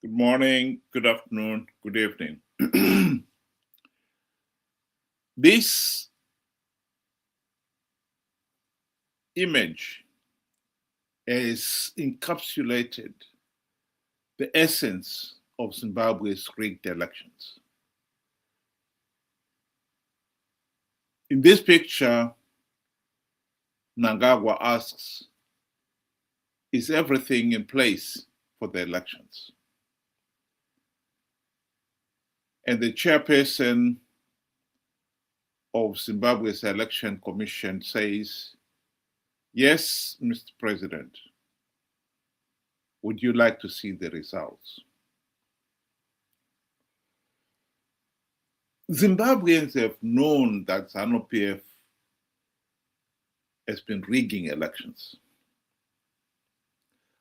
Good morning, good afternoon, good evening. This image has encapsulated the essence of Zimbabwe's rigged elections. In this picture, Mnangagwa asks, is everything in place for the elections? And the chairperson of Zimbabwe's Election Commission says, yes, Mr. President, would you like to see the results? Zimbabweans have known that ZANU-PF has been rigging elections.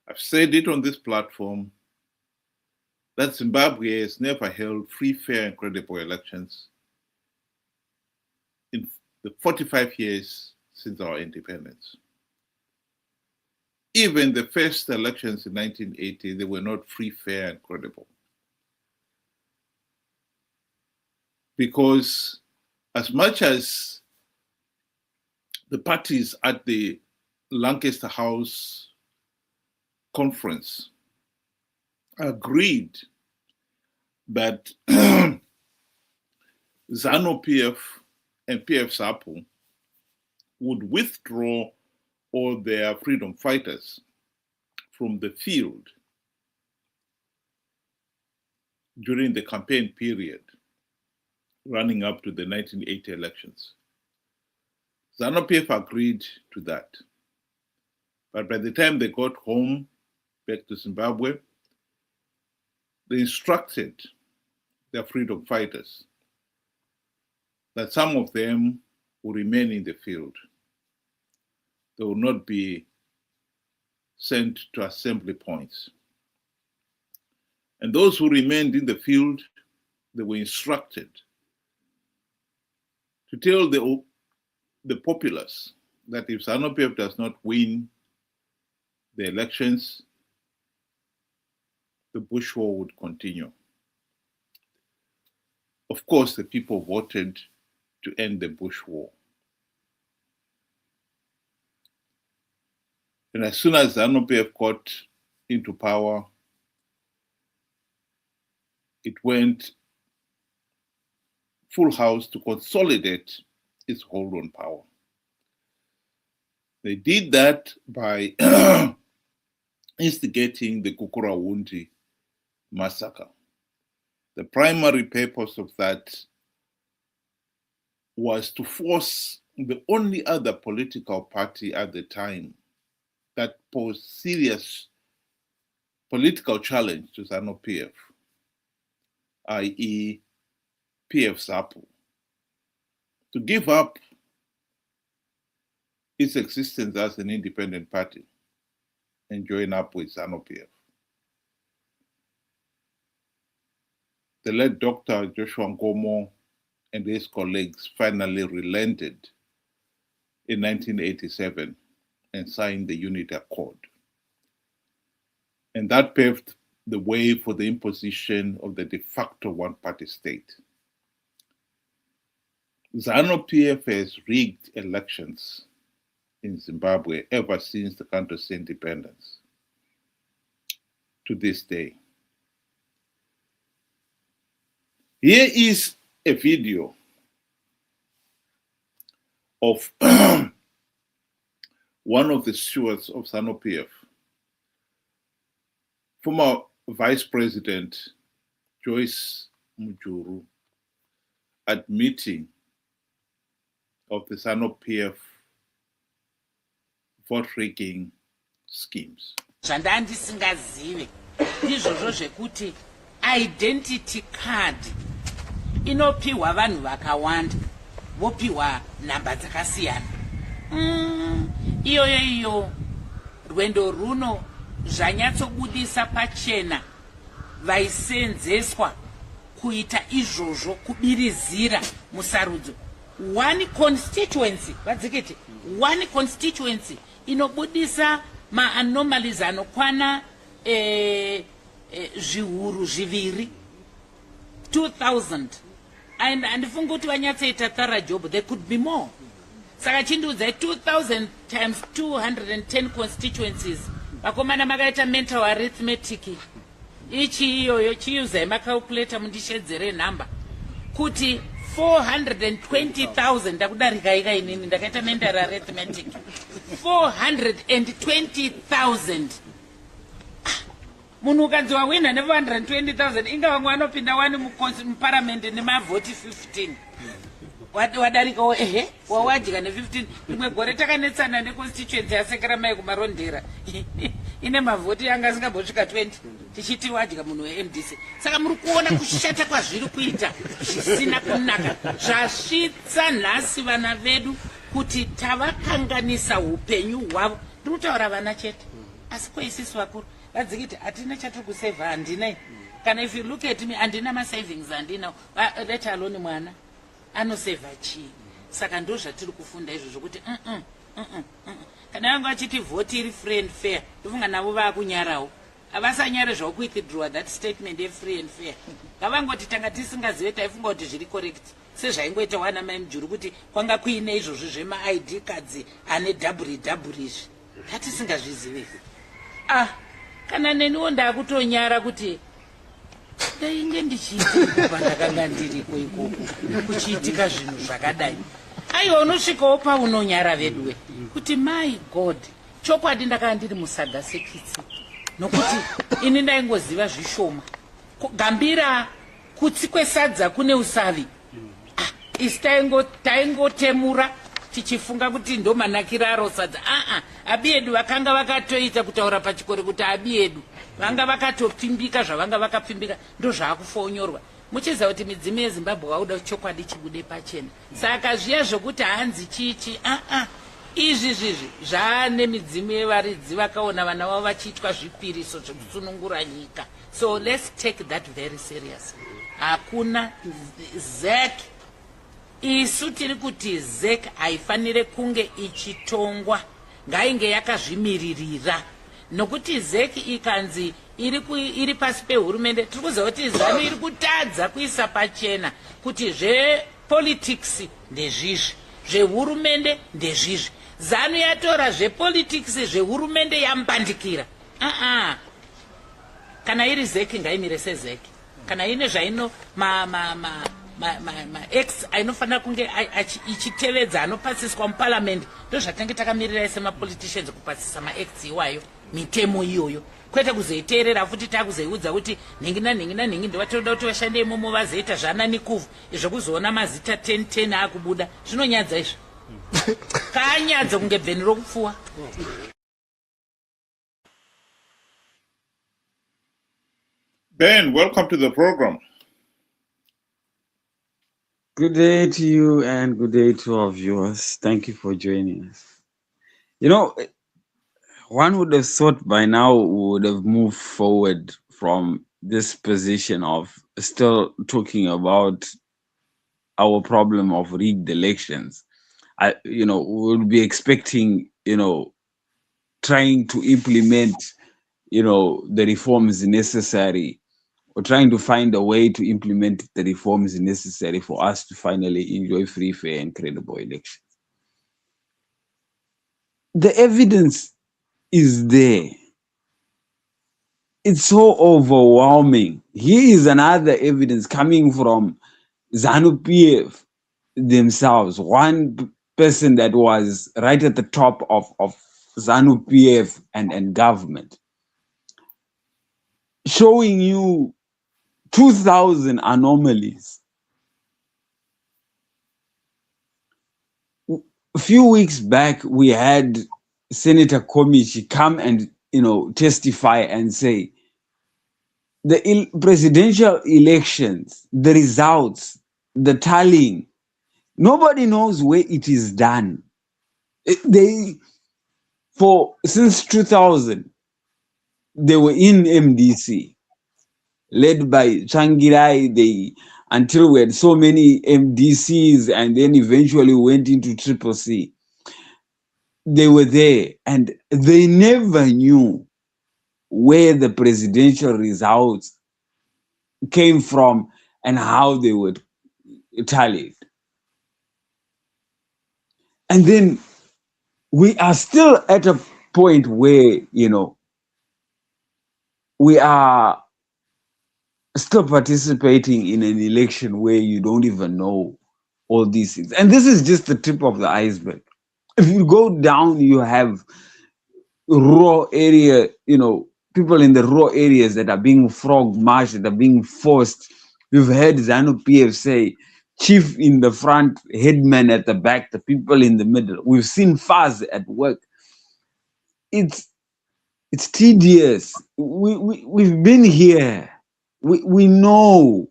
I've said it on this platform that Zimbabwe has never held free, fair, and credible elections in the 45 years since our independence. Even the first elections in 1980, they were not free, fair, and credible. Because as much as the parties at the Lancaster House conference agreed that ZANU-PF and PF-SAPO would withdraw all their freedom fighters from the field during the campaign period running up to the 1980 elections. ZANU-PF agreed to that. But by the time they got home, back to Zimbabwe, they instructed their freedom fighters that some of them will remain in the field. They will not be sent to assembly points. And those who remained in the field, they were instructed to tell the populace that if ZANU-PF does not win the elections, the bush war would continue. Of course, the people voted to end the bush war. And as soon as ZANU-PF got into power, it went full house to consolidate its hold on power. They did that by instigating the Kukurawundi massacre. The primary purpose of that was to force the only other political party at the time that posed serious political challenge to ZANU-PF, i.e. PF-SAPO, to give up its existence as an independent party and join up with ZANU-PF. The late Dr. Joshua Nkomo and his colleagues finally relented in 1987 and signed the Unity Accord. And that paved the way for the imposition of the de facto one-party state. ZANU-PF has rigged elections in Zimbabwe ever since the country's independence to this day. Here is a video of one of the stewards of ZANU-PF, former Vice President Joyce Mujuru, admitting of the ZANU-PF vote rigging schemes. Zvandandisingazive ndizvozvo zvekuti identity card inopiwa vanhu vakawanda vopiwa nhamba dzakasiyana. Iyo rwendo runo zvanyatsobudisa pachena vaisenzeswa kuita izvozvo kubirizira musarudzo. One constituency, vadzikiti, one constituency inobudisa ma anomalies anokwana zviuru zviviri 2000 and handifungi kuti vanyatsoita thorough job. There could be more. Saka chindiudzai 2000 times 210 constituencies. Vakomana makaita mental arithmetic. Ichi iyoyo chiuzai macalculator mundishedzere nhamba. Kuti 420,000 ndakudarika ika inini ndakaita mental arithmetic. 420,000. Munhu ukadzi wawina ne420,000 inga vamwe vanopinda wani muparamendi nemavhoti 15. Wadarikawo wawadya ne15. Rimwe gore takanetsana neconstituency yasekeramai kumarondera ine mavhoti anga asingambosvika 20 tichiti wadya munhu weMDC. Saka muri kuona kushata kwazviri kuita zvisina kunaka zvasvitsa nhasi vana vedu kuti tavakanganisa upenyu hwavo. Ndiri kutaura vana chete asi kwaisisi vakuru vadzikiti hatina chatiri kusevha handinai. Kana if you look at me handina masavings handina, let alone mwana anosevha chii. Saka ndo zvatiri kufunda izvo zvokuti kana vangu vachiti vhoti iri free and fair ndofunga navo vaakunyarawo. Havasanyare zvavo kuwithdraw that statement ye-free and fair. Ngavangoti tanga tisingazive taifunga kuti zviri correct sezvaingoita wana mai mujuru kuti kwanga kuine izvozvo zvema-ID cards ane www izvi tatisingazvizive. Kana neniwo ndakutonyara kuti ndainge ndichiitii kubva ndakanga ndiriko ikoko kuchiitika zvinhu zvakadai. Aiwa unosvikawo paunonyara veduwe kuti my god chokwadi ndakanga ndiri musaga sekitsi nokuti ini ndaingoziva zvishoma. Gambira kutsi kwesadza kune usavi. Isi taingotemura tichifunga kuti ndo manakira aro sadza. Abi edu vakanga vakatoita kutaura pachikore kuti abi edu vanga vakatopfimbika zvavanga vakapfimbika ndo zvaakufonyorwa. Muchiziva kuti midzimu yeZimbabwe vauda chokwadi chibude pachena. Saka zviya zvokuti hanzi chichi izvi zvizvi zvaane midzimu yevaridzi vakaona vana vavo vachiitwa zvipiriso zvekusunungura nyika. So let's take that very serious. Hakuna ZEC. Isu tiri kuti ZEC haifanire kunge ichitongwa, ngainge yakazvimiririra. Nokuti ZEC ikanzi iri pasi pehurumende, tiri kuziva kuti ZANU iri kutadza kuisa pachena kuti zvepolitics ndezvizvi, zvehurumende ndezvizvi. ZANU yatora zvepolitics zvehurumende yambandikira. Kana iri ZEC ngaimire seZEC. Kana ine zvaino X ainofanira kunge ichitevedza anopasiswa muparliament. Ndo zvatange takamirira semapoliticians kupasisa ma-X iwayo mitemo iyoyo, kwete kuzoiteerera futi takuzoiudza kuti ningi ndovatoda kuti vashande imomo vazoita zvanani kuvhu izvokuzoona mazita 10 akubuda. Zvinonyadza izvo. Kanyadza kunge bheni rokupfuwa. Ben, welcome to the program. Good day to you and good day to our viewers. Thank you for joining us. You know, one would have thought by now we would have moved forward from this position of still talking about our problem of rigged elections. We would be expecting, trying to implement, the reforms necessary, or trying to find a way to implement the reforms necessary for us to finally enjoy free, fair, and credible elections. The evidence is there. It's so overwhelming. Here is another evidence coming from ZANU-PF themselves. One person that was right at the top of ZANU-PF and government, showing you 2,000 anomalies. A few weeks back, we had Senator Komichi come and testify and say the presidential elections, the results, the tallying, nobody knows where it is done. Since 2000, they were in MDC, led by Changirai, until we had so many MDCs and then eventually went into Triple C. They were there and they never knew where the presidential results came from and how they were tallied. And then we are still at a point where, we are still participating in an election where you don't even know all these things. And this is just the tip of the iceberg. If you go down, you have raw area, people in the raw areas that are being frog marched, that are being forced. We've heard ZANU-PF say, chief in the front, headman at the back, the people in the middle. We've seen Faz at work. It's tedious. We've been here. We know.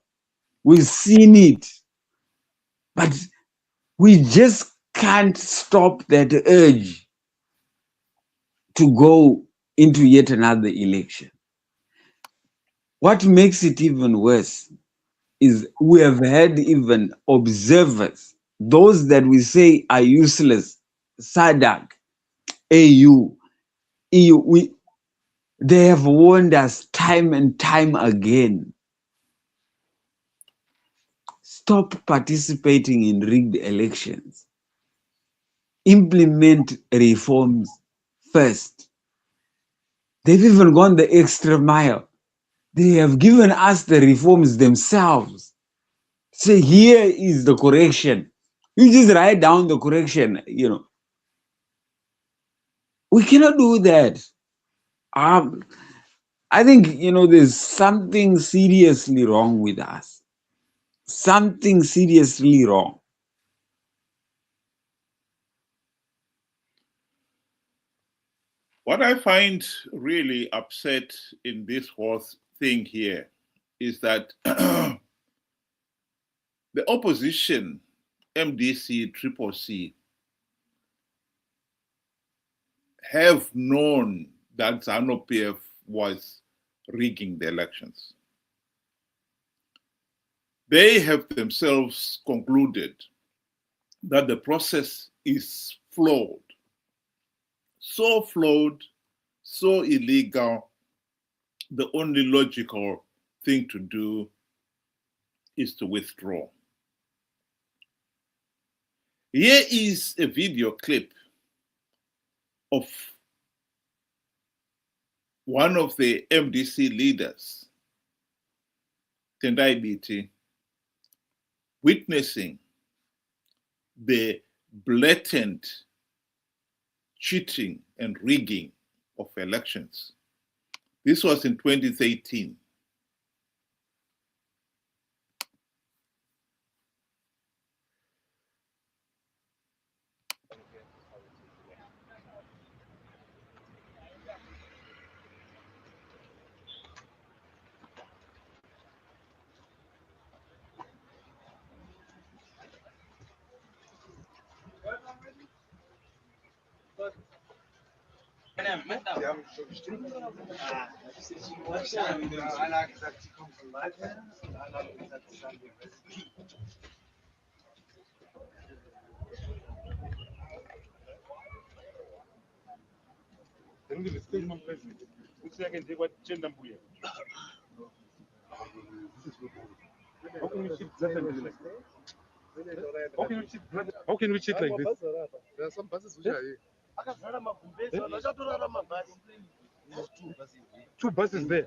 We've seen it. But we just can't stop that urge to go into yet another election. What makes it even worse is we have had even observers, those that we say are useless, SADC, AU, EU, they have warned us time and time again. Stop participating in rigged elections. Implement reforms first. They've even gone the extra mile. They have given us the reforms themselves. Say, here is the correction. You just write down the correction, We cannot do that. I think, there's something seriously wrong with us. Something seriously wrong. What I find really upset in this whole thing here is that the opposition, MDC, Triple C, have known that ZANU-PF was rigging the elections. They have themselves concluded that the process is flawed, so flawed, so illegal. The only logical thing to do is to withdraw. Here is a video clip of one of the MDC leaders, Tendai Biti, witnessing the blatant cheating and rigging of elections. This was in 2013. How can we cheat like this? There are some buses which are here. Two buses there.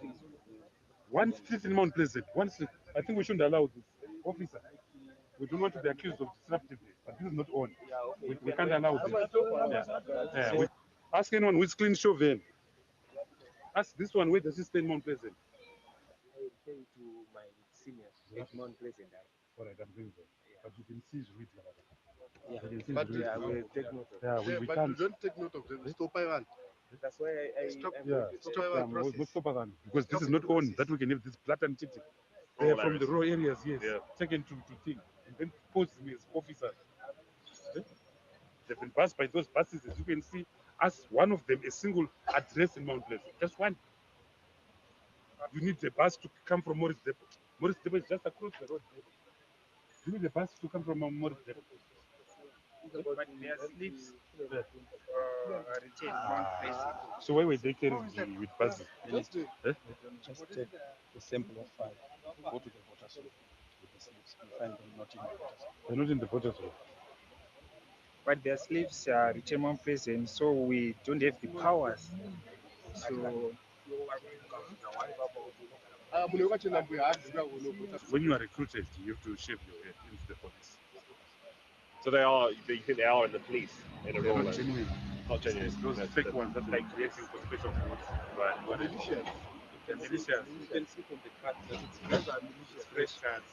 One sits in Mount Pleasant. One sits. I think we shouldn't allow this. Officer, we don't want to be accused of disruptiveness, but this is not on. We can't allow this. Ask anyone which clean show van. Ask this one, where does it stay in Mount Pleasant? I will tell to my seniors at Mount Pleasant. All right, I'm doing that. But you can see it. Yeah, but we will take note of it. Yeah, we But can't. you don't take note of them. Stop around. That's why Stop. Stop around process. because this is not on that we can have this blatant cheating. They are from the raw areas, yes. Taken to think and then post me as officers. They've been passed by those buses, as you can see. As one of them, a single address in Mount Pleasant. Just one. You need a bus to come from Morris Depot. Morris Depot is just across the road. You need a bus to come from Morris Depot. But their sleeves retain one precinct. So why were they carried with buses? Minister, Eh? just take a sample of 5. Go to the voters room with the sleeves. You find them not in the voters room. They're not in the voters room. But their sleeves retain one precinct, so we don't have the powers. So When you are recruited, you have to shave your head into the police. So they are. You think they are in the police in a They're role? not genuine. Not genuine. Those That's fake the- ones that like reacting for special forces. Right. But militias. They're militias. you can see from the cards that it's fresh. It's fresh cards.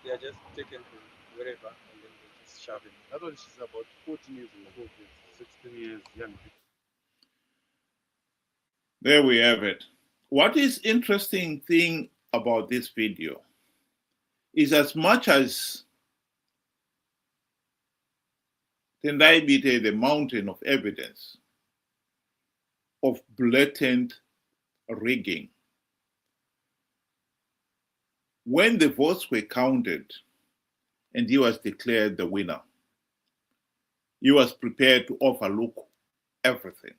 They are just taken to wherever and then they just shove it. That one she's about 14 years old. 16 years, young people. There we have it. What is interesting thing about this video is as much as Tendai Bite, the mountain of evidence of blatant rigging, when the votes were counted and he was declared the winner, he was prepared to overlook everything.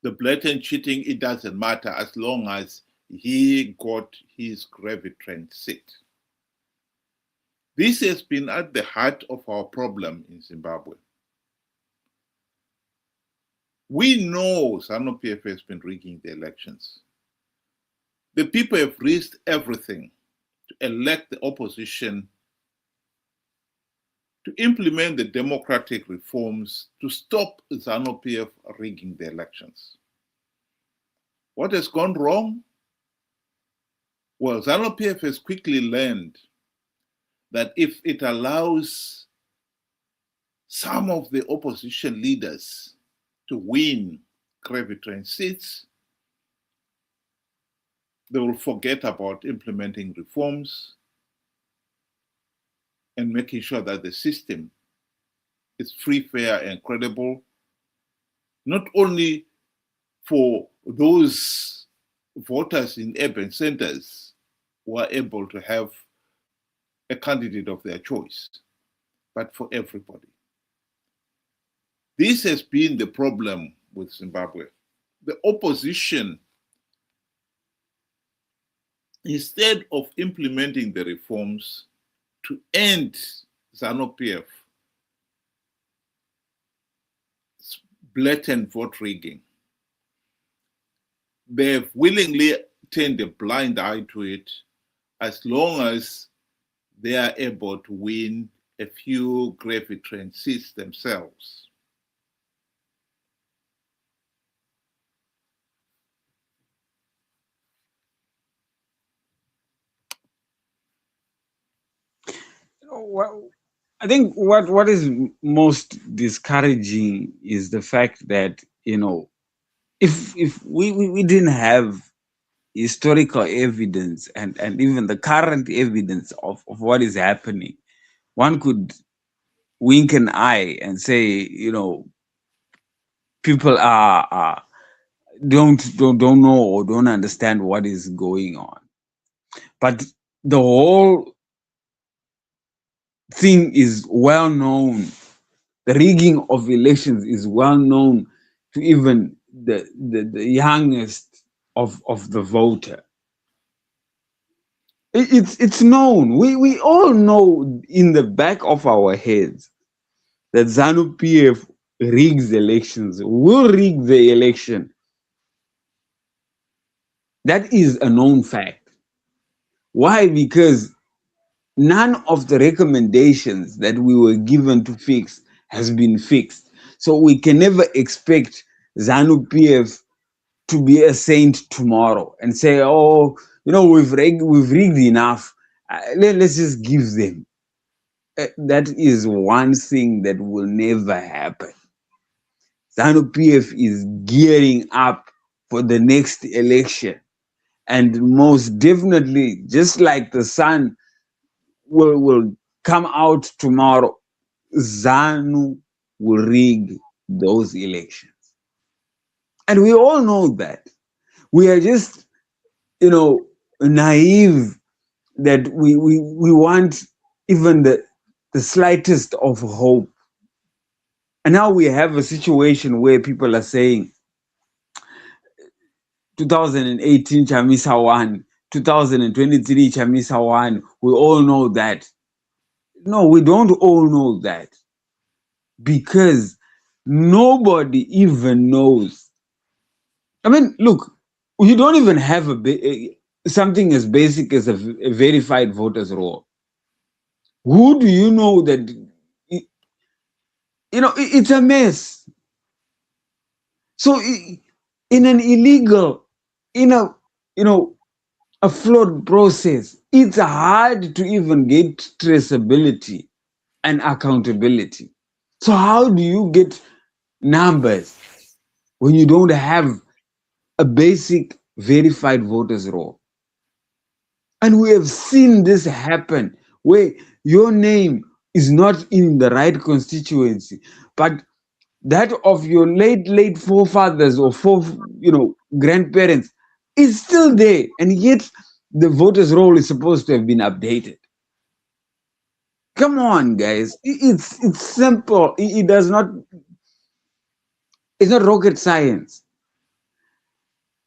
The blatant cheating, it doesn't matter as long as he got his gravity seat. This has been at the heart of our problem in Zimbabwe. We know ZANU-PF has been rigging the elections. The people have risked everything to elect the opposition, to implement the democratic reforms, to stop ZANU-PF rigging the elections. What has gone wrong? Well, ZANU-PF has quickly learned that if it allows some of the opposition leaders to win gravity seats, they will forget about implementing reforms and making sure that the system is free, fair, and credible, not only for those voters in urban centers who are able to have a candidate of their choice, but for everybody. This has been the problem with Zimbabwe. The opposition, instead of implementing the reforms to end ZANU-PF blatant vote rigging, they have willingly turned a blind eye to it as long as they are able to win a few gravity seats themselves. Well, I think what is most discouraging is the fact that, if we didn't have historical evidence and even the current evidence of what is happening, one could wink an eye and say, people don't know or don't understand what is going on. But the whole thing is well known. The rigging of elections is well known to even the youngest of the voter. It's known. We all know in the back of our heads that ZANU-PF rigs elections, will rig the election. That is a known fact. Why? Because none of the recommendations that we were given to fix has been fixed. So we can never expect ZANU-PF to be a saint tomorrow and say, oh, we've rigged enough. Let's just give them. That is one thing that will never happen. ZANU-PF is gearing up for the next election. And most definitely, just like the sun will come out tomorrow, ZANU will rig those elections. And we all know that. We are just, naive that we want even the the slightest of hope. And now we have a situation where people are saying 2018 Chamisa won, 2023 Chamisa won. We all know that. No, we don't all know that, because nobody even knows. I mean, look, you don't even have something as basic as a verified voters roll. Who do you know that? It's a mess. So in an illegal, in a a flawed process, it's hard to even get traceability and accountability. So how do you get numbers when you don't have a basic verified voters roll? And we have seen this happen where your name is not in the right constituency, but that of your late forefathers or grandparents is still there, and yet the voters roll is supposed to have been updated. Come on, guys. It's simple. It's not rocket science.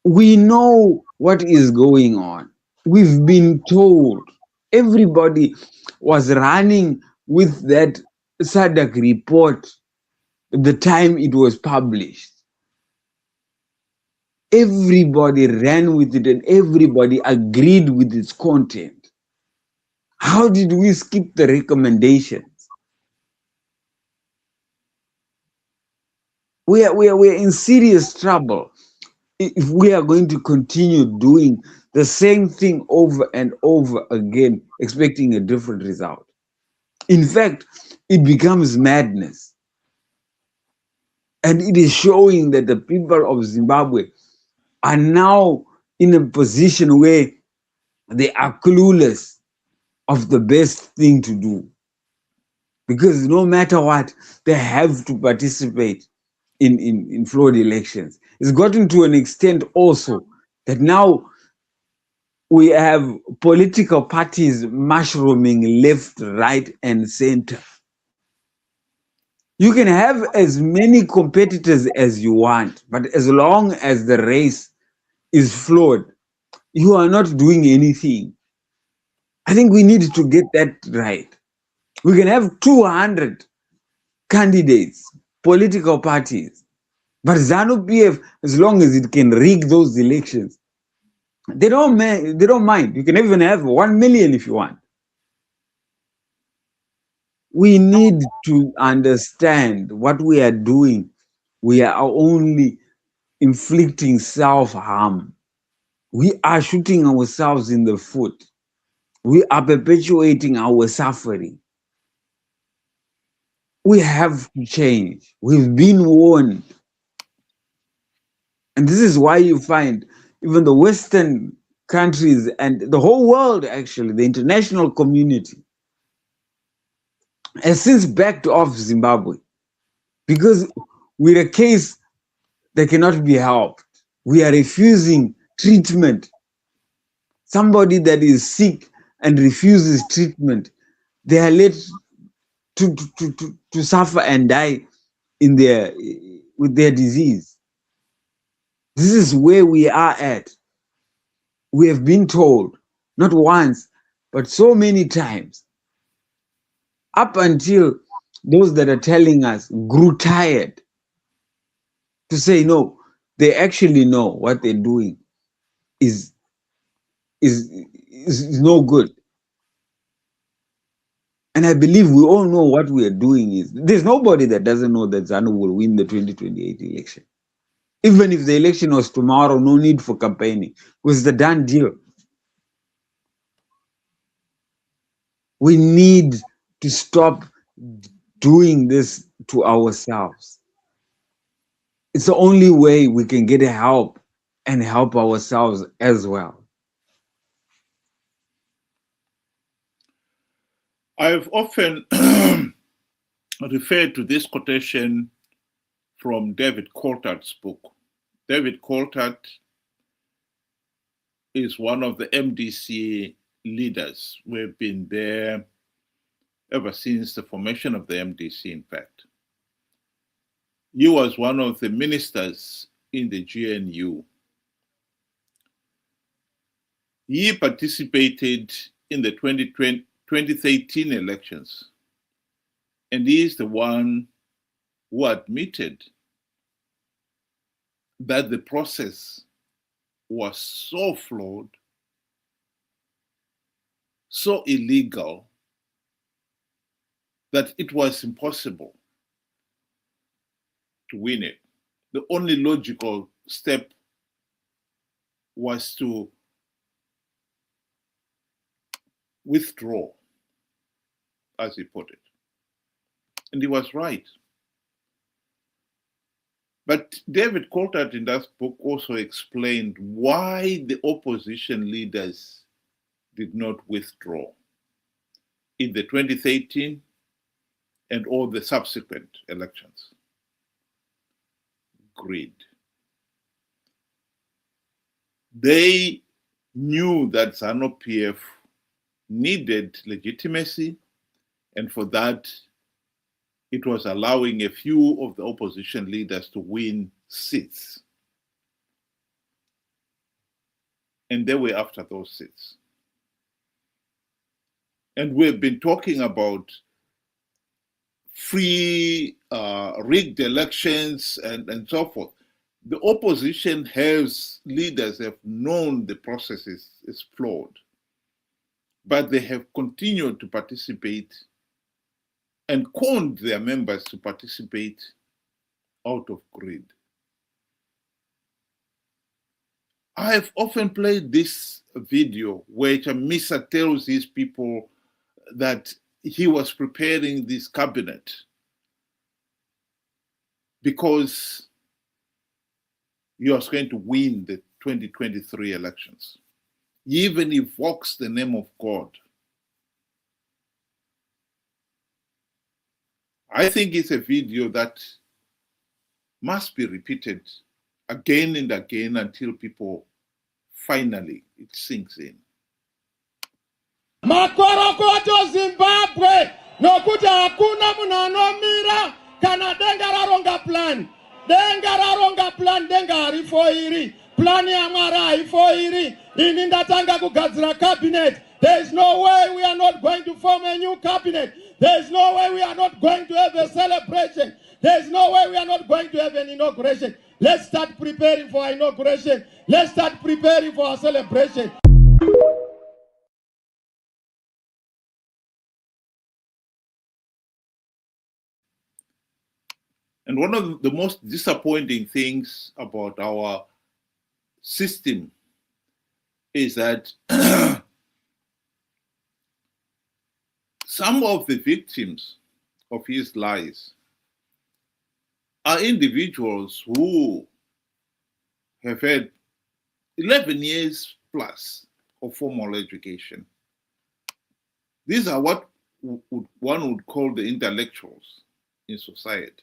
We know what is going on. We've been told. Everybody was running with that SADC report the time it was published. Everybody ran with it and everybody agreed with its content. How did we skip the recommendations? We're in serious trouble if we are going to continue doing the same thing over and over again, expecting a different result. In fact, it becomes madness. And it is showing that the people of Zimbabwe are now in a position where they are clueless of the best thing to do. Because no matter what, they have to participate in flawed elections. It's gotten to an extent also that now we have political parties mushrooming left, right, and center. You can have as many competitors as you want, but as long as the race is flawed, you are not doing anything. I think we need to get that right. We can have 200 candidates, political parties, but ZANU-PF, as long as it can rig those elections, they don't mind. You can even have 1 million if you want. We need to understand what we are doing. We are only inflicting self-harm. We are shooting ourselves in the foot. We are perpetuating our suffering. We have to change. We've been warned. And this is why you find even the Western countries and the whole world, actually, the international community, has since backed off Zimbabwe, because we're a case that cannot be helped. We are refusing treatment. Somebody that is sick and refuses treatment, they are led to suffer and die with their disease. This is where we are at. We have been told, not once, but so many times, up until those that are telling us grew tired to say, no, they actually know what they're doing is no good. And I believe we all know what we are doing is, there's nobody that doesn't know that ZANU will win the 2028 election. Even if the election was tomorrow, no need for campaigning. It was the done deal. We need to stop doing this to ourselves. It's the only way we can get help and help ourselves as well. I've often referred to this quotation from David Coulthard's book. David Coulthard is one of the MDC leaders who have been there ever since the formation of the MDC, in fact. He was one of the ministers in the GNU. He participated in the 2013 elections, and he is the one who admitted that the process was so flawed, so illegal, that it was impossible to win it. The only logical step was to withdraw, as he put it. And he was right. But David Coulthard in that book also explained why the opposition leaders did not withdraw in the 2013 and all the subsequent elections. Greed. They knew that ZANU-PF needed legitimacy, and for that, it was allowing a few of the opposition leaders to win seats. And they were after those seats. And we've been talking about free, rigged elections and so forth. The opposition leaders have known the process is flawed, but they have continued to participate and conned their members to participate out of greed. I have often played this video where Chamisa tells these people that he was preparing this cabinet because he was going to win the 2023 elections. He even evokes the name of God. I think it's a video that must be repeated again and again until people finally it sinks in. Makorokoto Zimbabwe nokuti hakuna munhu anomira kana denga raronga plan. Denga raronga plan, denga harifo iri. Plan ya Mwari haifo iri. Ini ndatanga kugadzira cabinet. There is no way we are not going to form a new cabinet. There is no way we are not going to have a celebration. There is no way we are not going to have an inauguration. Let's start preparing for our inauguration. Let's start preparing for our celebration. And one of the most disappointing things about our system is that some of the victims of his lies are individuals who have had 11 years plus of formal education. These are what one would call the intellectuals in society.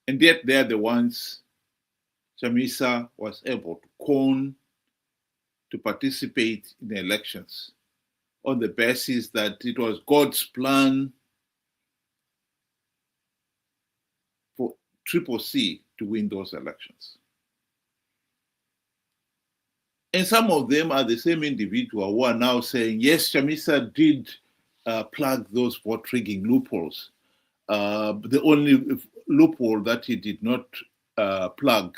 And yet they're the ones Chamisa was able to con to participate in the elections on the basis that it was God's plan for Triple C to win those elections. And some of them are the same individual who are now saying, yes, Chamisa did plug those vote rigging loopholes. The only loophole that he did not plug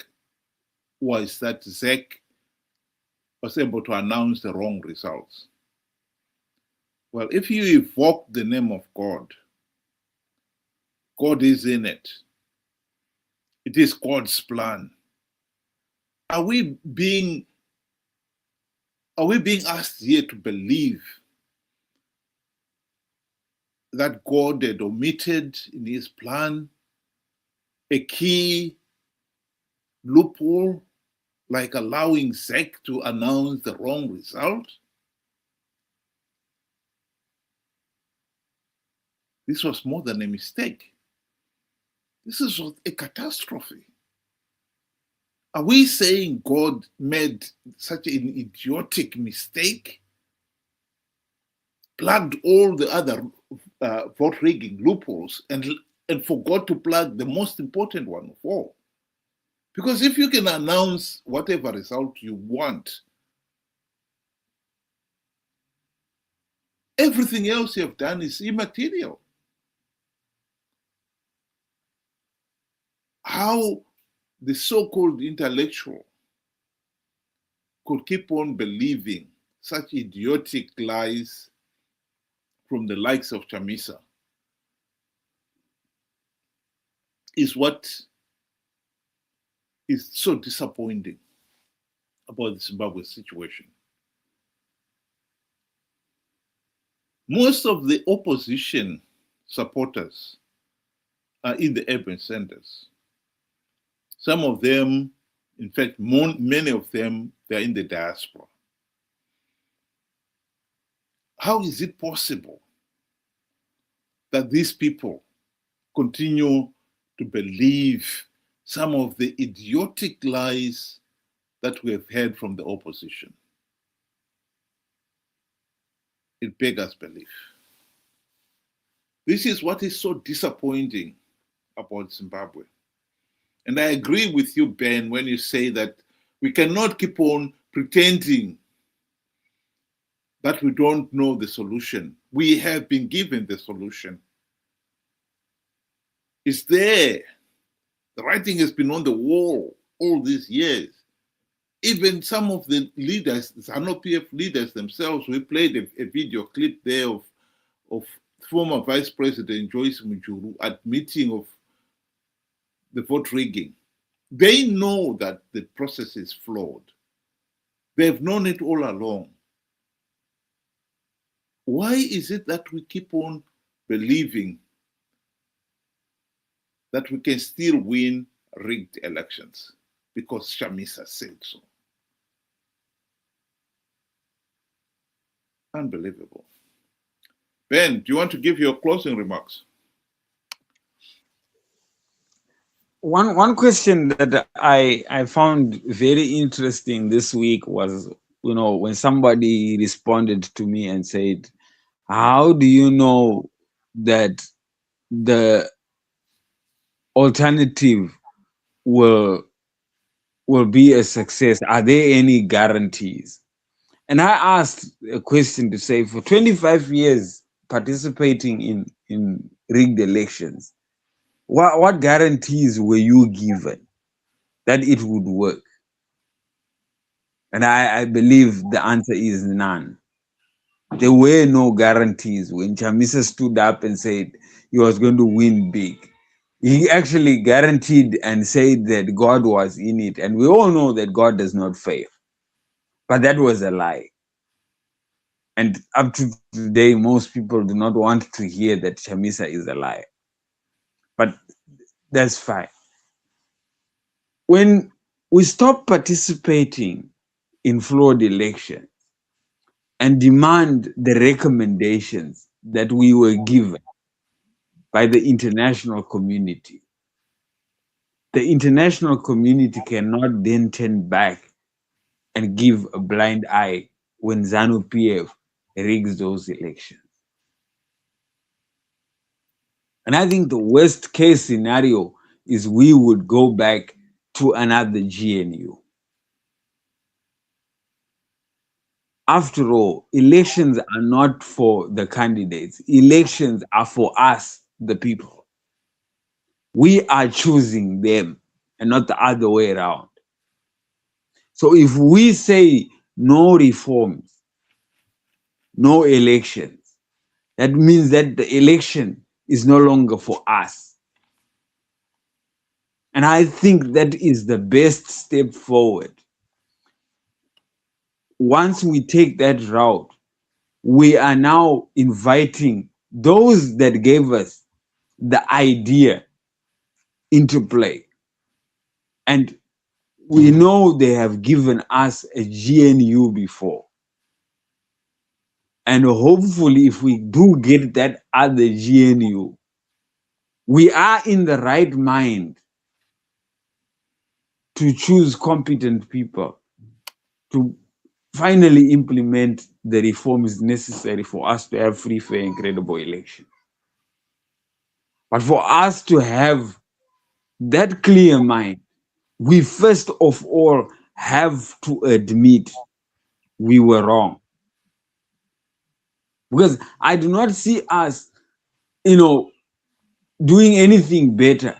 was that ZEC was able to announce the wrong results. Well, if you evoke the name of God, God is in it. It is God's plan. Are we being asked here to believe that God had omitted in his plan a key loophole, like allowing ZEC to announce the wrong result? This was more than a mistake. This is a catastrophe. Are we saying God made such an idiotic mistake plugged all the other vote rigging loopholes and forgot to plug the most important one of all. Because if you can announce whatever result you want, everything else you have done is immaterial. How the so-called intellectual could keep on believing such idiotic lies from the likes of Chamisa is what is so disappointing about the Zimbabwe situation. Most of the opposition supporters are in the urban centers. Some of them, in fact, many of them, they're in the diaspora. How is it possible that these people continue to believe some of the idiotic lies that we have heard from the opposition? It beggars belief. This is what is so disappointing about Zimbabwe. And I agree with you, Ben, when you say that we cannot keep on pretending that we don't know the solution. We have been given the solution. It's there. The writing has been on the wall all these years. Even some of the leaders, ZANU-PF leaders themselves, we played a video clip there of former Vice President Joyce Mujuru admitting of the vote rigging. They know that the process is flawed. They've known it all along. Why is it that we keep on believing that we can still win rigged elections? Because Chamisa said so. Unbelievable. Ben, do you want to give your closing remarks? One question that I found very interesting this week was, when somebody responded to me and said, how do you know that the alternative will be a success? Are there any guarantees? And I asked a question to say, for 25 years participating in rigged elections, what guarantees were you given that it would work? And I believe the answer is none. There were no guarantees. When Chamisa stood up and said he was going to win big, he actually guaranteed and said that God was in it. And we all know that God does not fail. But that was a lie. And up to today, most people do not want to hear that Chamisa is a liar. But that's fine. When we stop participating in flawed elections and demand the recommendations that we were given by the international community, the international community cannot then turn back and give a blind eye when ZANU-PF rigs those elections. And I think the worst case scenario is we would go back to another GNU. After all, elections are not for the candidates. Elections are for us, the people. We are choosing them and not the other way around. So if we say no reforms, no elections, that means that the election is no longer for us. And I think that is the best step forward. Once we take that route, we are now inviting those that gave us the idea into play. And we know they have given us a GNU before. And hopefully, if we do get that other GNU, we are in the right mind to choose competent people to finally implement the reforms necessary for us to have free, fair, and credible elections. But for us to have that clear mind, we first of all have to admit we were wrong. Because I do not see us, doing anything better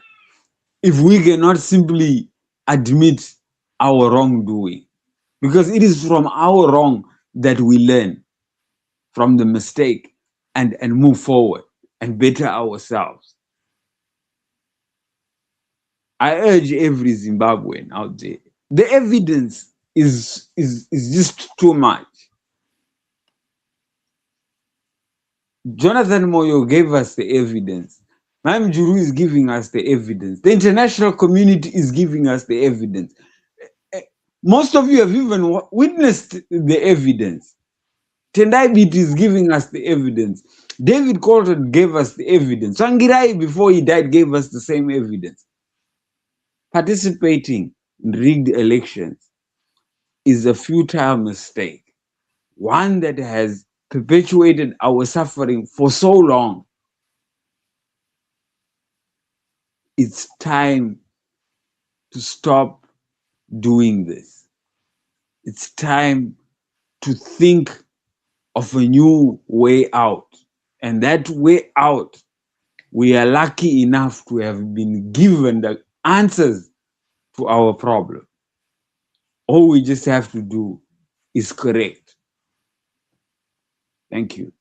if we cannot simply admit our wrongdoing. Because it is from our wrong that we learn from the mistake and move forward and better ourselves. I urge every Zimbabwean out there. The evidence is just too much. Jonathan Moyo gave us the evidence. Mam Juru is giving us the evidence. The international community is giving us the evidence. Most of you have even witnessed the evidence. Tendai Beat is giving us the evidence. David Colton gave us the evidence. Sangirai, before he died, gave us the same evidence. Participating in rigged elections is a futile mistake, one that has perpetuated our suffering for so long. It's time to stop doing this. It's time to think of a new way out. And that way out, we are lucky enough to have been given the answers to our problem. All we just have to do is correct. Thank you.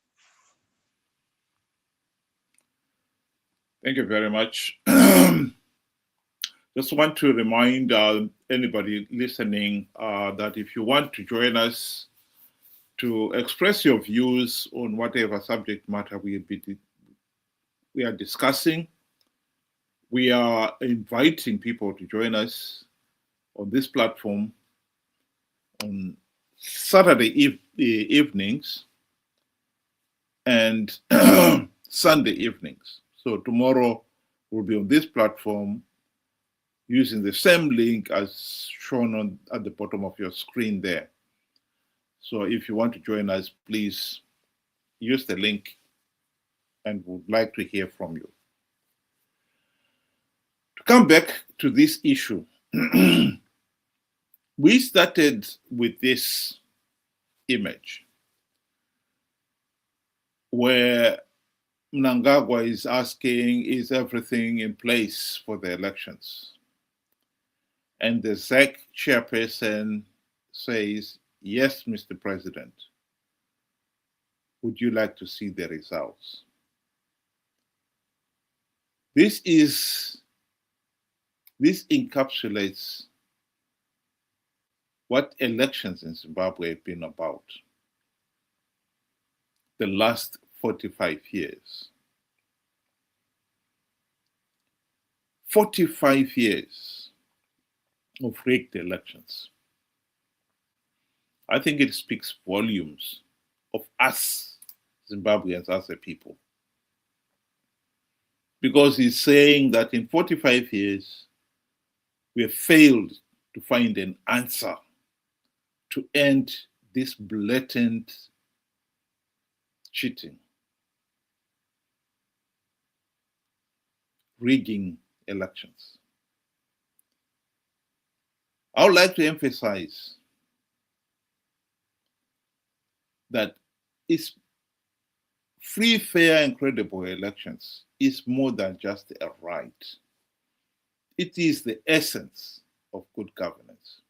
Thank you very much. Just want to remind anybody listening that if you want to join us to express your views on whatever subject matter we are discussing, we are inviting people to join us on this platform on Saturday evenings and Sunday evenings. So tomorrow we'll be on this platform using the same link as shown at the bottom of your screen there. So if you want to join us, please use the link and would like to hear from you. To come back to this issue, we started with this image where Mnangagwa is asking, is everything in place for the elections? And the ZEC chairperson says, yes, Mr. President. Would you like to see the results? This encapsulates what elections in Zimbabwe have been about the last 45 years. 45 years of rigged elections. I think it speaks volumes of us, Zimbabweans, as a people. Because he's saying that in 45 years, we have failed to find an answer to end this blatant cheating, rigging elections. I would like to emphasize that it's free, fair, and credible elections is more than just a right. It is the essence of good governance.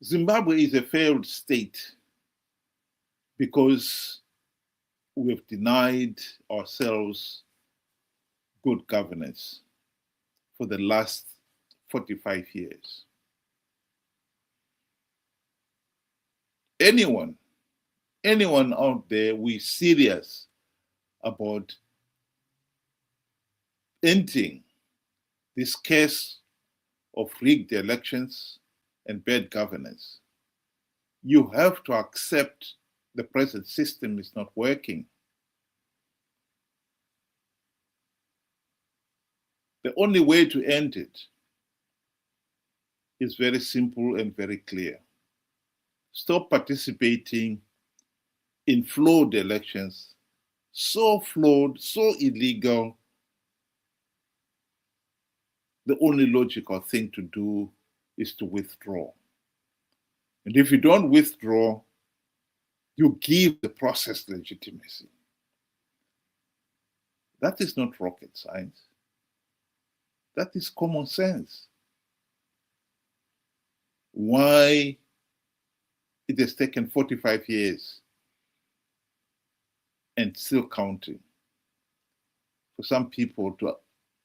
Zimbabwe is a failed state because we have denied ourselves good governance for the last 45 years. Anyone out there, we're serious about ending this case of rigged elections and bad governance. You have to accept the present system is not working. The only way to end it is very simple and very clear. stop participating in flawed elections, so flawed, so illegal. The only logical thing to do is to withdraw. And if you don't withdraw, you give the process legitimacy. That is not rocket science. That is common sense. Why it has taken 45 years and still counting for some people to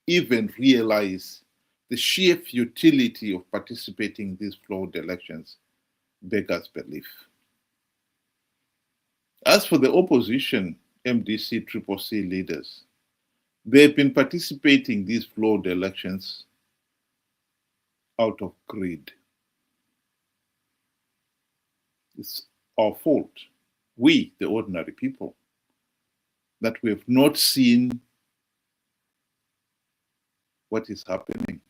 even realize the sheer futility of participating in these flawed elections beggars belief. As for the opposition MDC CCC leaders, they've been participating in these flawed elections out of greed. It's our fault, we, the ordinary people, that we have not seen what is happening.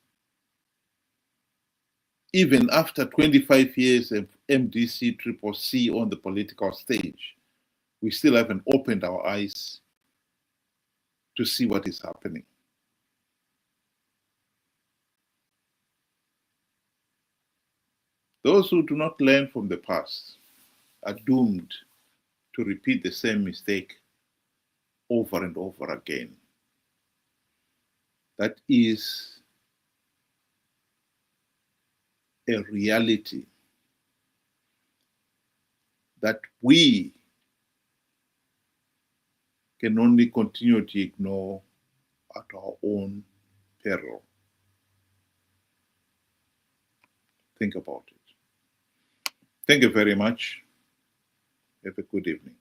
Even after 25 years of MDC CCC on the political stage, we still haven't opened our eyes to see what is happening. Those who do not learn from the past are doomed to repeat the same mistake over and over again. That is a reality that we can only continue to ignore at our own peril. Think about it. Thank you very much. Have a good evening.